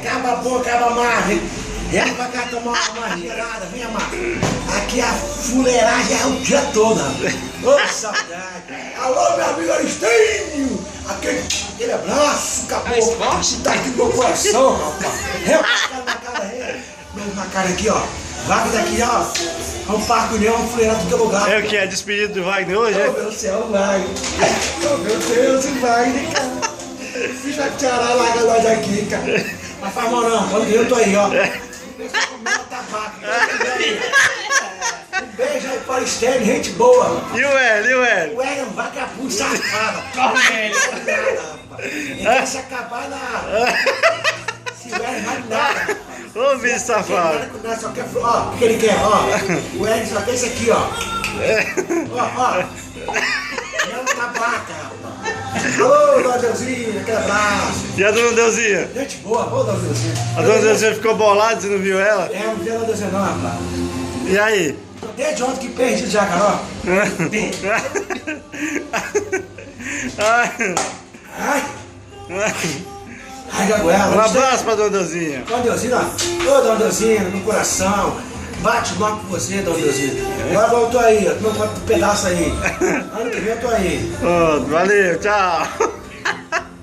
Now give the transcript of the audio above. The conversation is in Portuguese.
acaba boa, acaba marre. Vem pra cá tomar uma gelada, vem, amar. Aqui a fuleiragem é o dia todo, rapaz. Ô, saudade. Alô, meu amigo Aristênio. Aquele abraço, acabou. Tá aqui no meu coração, rapaz. Na cara, na cara aqui, ó. Vai daqui, ó. É um Parque União, uma fuleirada de lugar. É o que? É despedido do Wagner hoje, é? Oh, meu céu, Wagner. Oh, meu Deus, o Wagner, cara. Fiz a tchará, larga nós aqui, cara. Mas faz mal não, quando eu tô aí, ó. Um beijo aí para o Aristênio, gente boa. E o Hélio, O Hélio é um vagabundo safado. Corre, ele quer se acabar na... Se o Hélio vai nada. Ô, bicho safado. Só quer... Ó, o que ele quer, ó. O Hélio só quer isso aqui, ó. Ó. Ele é um tabaca, rapaz. Alô, Dona Deusinha, aquele abraço. E a Dona Deusinha? Gente boa, ô, Dona Deusinha. A Dona Deusinha ficou bolada, você não viu ela? É, não vi a Dona Deusinha não, rapaz. E aí? Tô desde ontem que perdi já, cara, ó. Ai, Gabriela. Um abraço pra Dona Deusinha. Dona Deusinha, ó. Ô, Dona Deusinha, no coração. Bate logo com você, Dona Deusinha. Agora eu tô aí, ó. Toma um pedaço aí. Ano que vem eu tô aí. Valeu, tchau.